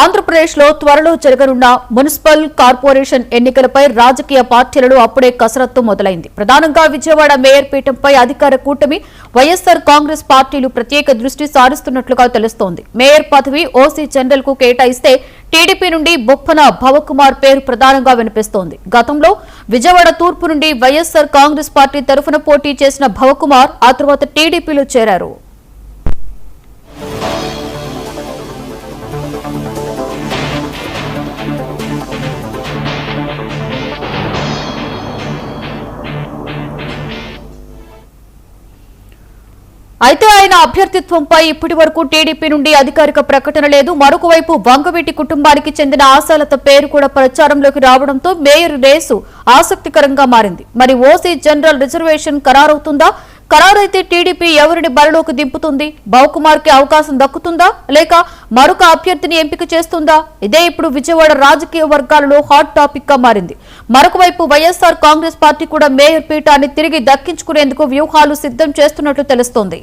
ఆంధ్రప్రదేశ్లో త్వరలో జరగనున్న మున్సిపల్ కార్పొరేషన్ ఎన్నికలపై రాజకీయ పార్టీలలో అప్పుడే కసరత్తు మొదలైంది. ప్రధానంగా విజయవాడ మేయర్ పీఠంపై అధికార కూటమి వైఎస్సార్ కాంగ్రెస్ పార్టీలు ప్రత్యేక దృష్టి సారిస్తున్నట్లుగా తెలుస్తోంది. మేయర్ పదవి ఓసీ జనరల్ కు కేటాయిస్తే టీడీపీ నుండి బొప్పన భవకుమార్ పేరు ప్రధానంగా వినిపిస్తోంది. గతంలో విజయవాడ తూర్పు నుండి వైఎస్సార్ కాంగ్రెస్ పార్టీ తరఫున పోటీ చేసిన భవకుమార్ ఆ తర్వాత టీడీపీలో చేరారు. అయితే ఆయన అభ్యర్థిత్వంపై ఇప్పటి వరకు టీడీపీ నుండి అధికారిక ప్రకటన లేదు. మరొక వైపు వంగవీటి కుటుంబానికి చెందిన ఆశాలత పేరు కూడా ప్రచారంలోకి రావడంతో మేయర్ రేసు ఆసక్తికరంగా మారింది. మరి ఓసీ జనరల్ రిజర్వేషన్ ఖరారవుతుందా? ఖరారైతే టీడీపీ ఎవరిని బరిలోకి దింపుతుంది? భవకుమార్ కి అవకాశం దక్కుతుందా లేక మరొక అభ్యర్థిని ఎంపిక చేస్తుందా? ఇదే ఇప్పుడు విజయవాడ రాజకీయ వర్గాలలో హాట్ టాపిక్ గా మారింది. మరొక వైపు వైఎస్సార్ కాంగ్రెస్ పార్టీ కూడా మేయర్ పీఠాన్ని తిరిగి దక్కించుకునేందుకు వ్యూహాలు సిద్ధం చేస్తున్నట్లు తెలుస్తోంది.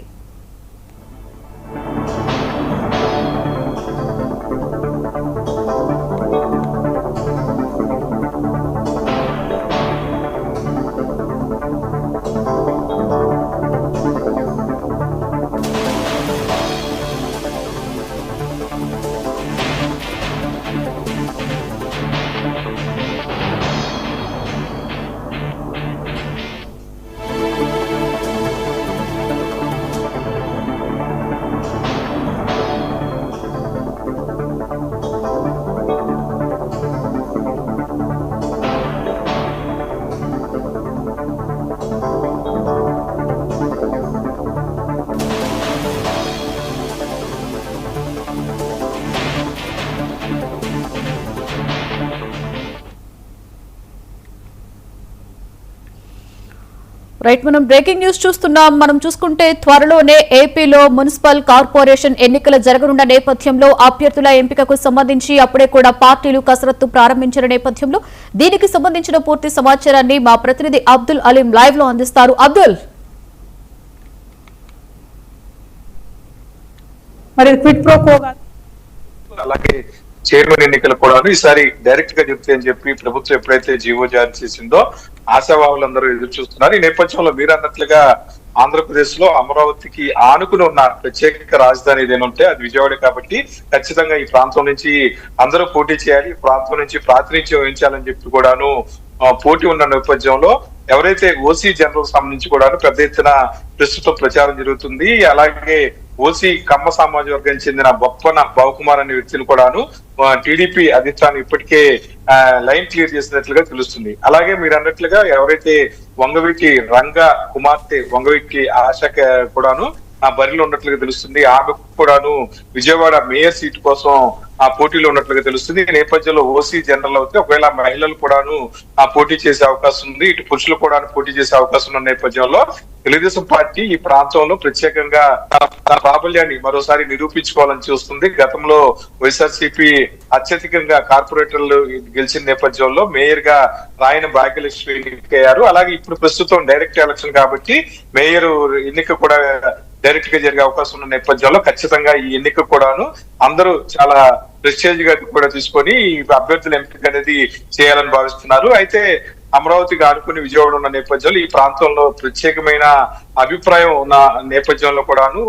రైట్, మనం బ్రేకింగ్ న్యూస్ చూస్తున్నాం. మనం చూసుకుంటే త్వరలోనే ఏపీలో మున్సిపల్ కార్పొరేషన్ ఎన్నికలు జరగనున్న నేపథ్యంలో అభ్యర్థుల ఎంపికకు సంబంధించి అప్పుడే కూడా పార్టీలు కసరత్తు ప్రారంభించిన నేపథ్యంలో దీనికి సంబంధించిన పూర్తి సమాచారాన్ని మా ప్రతినిధి అబ్దుల్ అలీం లైవ్ లో అందిస్తారు. అబ్దుల్, మరి క్విట్ ప్రో కోగా అలాగే చైర్మన్ ఎన్నికలు కూడా ఈసారి డైరెక్ట్ గా చెప్తే అని చెప్పి ప్రభుత్వం ఎప్పుడైతే జీవో జారీ చేసిందో ఆశావాహులందరూ ఎదురు చూస్తున్నారు. ఈ నేపథ్యంలో మీరు అన్నట్లుగా ఆంధ్రప్రదేశ్ లో అమరావతికి ఆనుకుని ఉన్న ప్రత్యేక రాజధాని ఏదైనా అది విజయవాడ కాబట్టి ఖచ్చితంగా ఈ ప్రాంతం నుంచి అందరూ పోటీ చేయాలి, ఈ ప్రాంతం నుంచి ప్రాతినిధ్యం వహించాలని చెప్పి కూడాను పోటీ ఉన్న నేపథ్యంలో ఎవరైతే ఓసీ జనరల్ సంబంధించి కూడా పెద్ద ఎత్తున ప్రస్తుతం ప్రచారం జరుగుతుంది. అలాగే ఓసీ కమ్మ సామాజిక వర్గానికి చెందిన బొప్పన భవకుమార్ అనే వ్యక్తిని కూడాను టీడీపీ అధిష్టానం ఇప్పటికే లైన్ క్లియర్ చేసినట్లుగా తెలుస్తుంది. అలాగే మీరు అన్నట్లుగా ఎవరైతే వంగవీటి రంగ కుమార్తె వంగవీటి ఆశ కూడాను ఆ బరిలో ఉన్నట్లుగా తెలుస్తుంది. ఆమె కూడాను విజయవాడ మేయర్ సీటు కోసం ఆ పోటీలో ఉన్నట్లుగా తెలుస్తుంది. ఈ నేపథ్యంలో ఓసీ జనరల్ అయితే ఒకవేళ మహిళలు కూడాను ఆ పోటీ చేసే అవకాశం ఉంది, ఇటు పురుషులు కూడా పోటీ చేసే అవకాశం ఉన్న నేపథ్యంలో తెలుగుదేశం పార్టీ ఈ ప్రాంతంలో ప్రత్యేకంగా తన ప్రాబల్యాన్ని మరోసారి నిరూపించుకోవాలని చూస్తుంది. గతంలో వైఎస్ఆర్సీపీ అత్యధికంగా కార్పొరేటర్లు గెలిచిన నేపథ్యంలో మేయర్ గా రాయన భాగ్యలక్ష్మి ఎన్నికయ్యారు. అలాగే ఇప్పుడు ప్రస్తుతం డైరెక్ట్ ఎలక్షన్ కాబట్టి మేయర్ ఎన్నిక కూడా డైరెక్ట్ గా జరిగే అవకాశం ఉన్న నేపథ్యంలో ఖచ్చితంగా ఈ ఎన్నిక కూడాను అందరూ చాలా ప్రెస్టేజ్ గా కూడా తీసుకొని ఈ అభ్యర్థుల ఎంపిక అనేది చేయాలని భావిస్తున్నారు. అయితే అమరావతికి ఆనుకుని విజయవాడ ఉన్న నేపథ్యంలో ఈ ప్రాంతంలో ప్రత్యేకమైన అభిప్రాయం ఉన్న నేపథ్యంలో కూడాను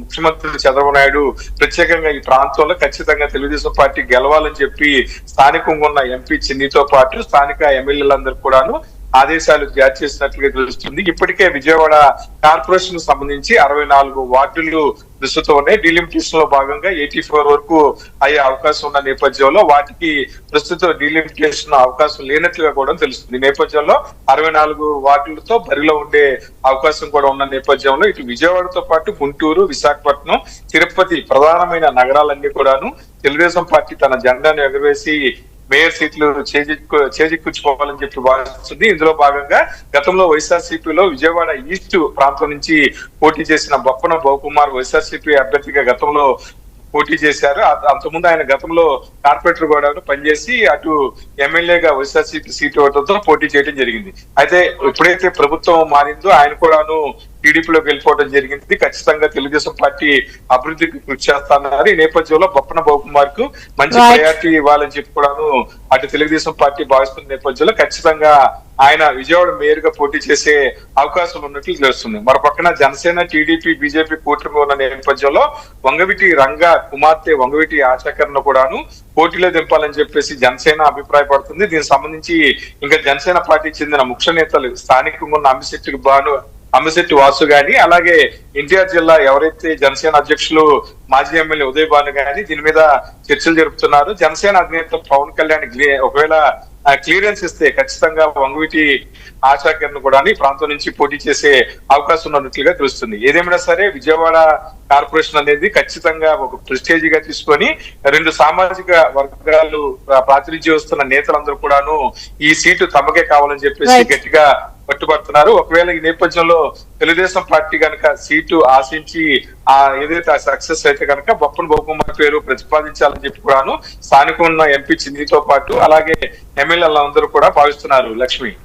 ముఖ్యమంత్రి చంద్రబాబు నాయుడు ప్రత్యేకంగా ఈ ప్రాంతంలో ఖచ్చితంగా తెలుగుదేశం పార్టీ గెలవాలని చెప్పి స్థానికంగా ఉన్న ఎంపీ చిన్నితో పాటు స్థానిక ఎమ్మెల్యేలందరూ కూడాను ఆదేశాలు జారీ చేసినట్లుగా తెలుస్తుంది. ఇప్పటికే విజయవాడ కార్పొరేషన్ సంబంధించి 64 వార్డులు ప్రస్తుతం ఉన్నాయి. డీలిమిటేషన్ లో భాగంగా 84 వరకు అయ్యే అవకాశం ఉన్న నేపథ్యంలో వాటికి ప్రస్తుతం డీలిమిటేషన్ అవకాశం లేనట్లుగా కూడా తెలుస్తుంది. ఈ నేపథ్యంలో 64 వార్డులతో బరిలో ఉండే అవకాశం కూడా ఉన్న నేపథ్యంలో ఇటు విజయవాడతో పాటు గుంటూరు, విశాఖపట్నం, తిరుపతి ప్రధానమైన నగరాలన్నీ కూడాను తెలుగుదేశం పార్టీ తన జెండాను ఎగురవేసి మేయర్ సీట్లు చేజిక్కుంచుకోవాలని చెప్పి భావిస్తుంది. ఇందులో భాగంగా గతంలో వైఎస్ఆర్సీపీలో విజయవాడ ఈస్ట్ ప్రాంతం నుంచి పోటీ చేసిన బొప్పన భవకుమార్ వైఎస్ఆర్సీపీ అభ్యర్థిగా గతంలో పోటీ చేశారు. అంతకుముందు ఆయన గతంలో కార్పొరేటర్ కూడా పనిచేసి అటు ఎమ్మెల్యేగా వైఎస్ఆర్సీపీ సీటు ఇవ్వడంతో పోటీ చేయడం జరిగింది. అయితే ఎప్పుడైతే ప్రభుత్వం మారిందో ఆయన కూడాను టీడీపీలోకి వెళ్ళిపోవడం జరిగింది. ఖచ్చితంగా తెలుగుదేశం పార్టీ అభివృద్ధికి కృషి చేస్తున్నారు. ఈ నేపథ్యంలో బొప్పన బాబుకుమార్ కు మంచి Right. ప్రయారిటీ ఇవ్వాలని చెప్పి కూడాను అటు తెలుగుదేశం పార్టీ భావిస్తున్న నేపథ్యంలో ఖచ్చితంగా ఆయన విజయవాడ మేయర్ గా పోటీ చేసే అవకాశం ఉన్నట్లు తెలుస్తుంది. మరో పక్కన జనసేన, టీడీపీ, బీజేపీ కూటమి ఉన్న నేపథ్యంలో వంగవీటి రంగా కుమార్తె వంగవీటి ఆశాకరణ కూడాను పోటీలో దింపాలని చెప్పేసి జనసేన అభిప్రాయపడుతుంది. దీనికి సంబంధించి ఇంకా జనసేన పార్టీకి చెందిన ముఖ్య నేతలు స్థానికంగా ఉన్న అమ్మిశెట్టి వాసు గాని, అలాగే ఎన్టీఆర్ జిల్లా ఎవరైతే జనసేన అధ్యక్షులు మాజీ ఎమ్మెల్యే ఉదయ్ భాను గాని దీని మీద చర్చలు జరుపుతున్నారు. జనసేన అధినేత పవన్ కళ్యాణ్ ఒకవేళ క్లియరెన్స్ ఇస్తే ఖచ్చితంగా వంగవీటి ఆశాకరణ కూడా ఈ ప్రాంతం నుంచి పోటీ చేసే అవకాశం ఉన్నట్లుగా తెలుస్తుంది. ఏదేమైనా సరే విజయవాడ కార్పొరేషన్ అనేది ఖచ్చితంగా ఒక ప్రెస్టేజీగా తీసుకొని రెండు సామాజిక వర్గాలు ప్రాతినిధ్యం వస్తున్న నేతలందరూ కూడాను ఈ సీటు తమకే కావాలని చెప్పేసి గట్టిగా పట్టుబడుతున్నారు. ఒకవేళ ఈ నేపథ్యంలో తెలుగుదేశం పార్టీ కనుక సీటు ఆశించి ఏదైతే సక్సెస్ అయితే కనుక బొప్పన బాబుకుమార్ పేరు ప్రతిపాదించాలని చెప్పి కూడాను స్థానికంగా ఉన్న ఎంపీ చిందితో పాటు అలాగే ఎమ్మెల్యేలందరూ కూడా భావిస్తున్నారు. లక్ష్మి.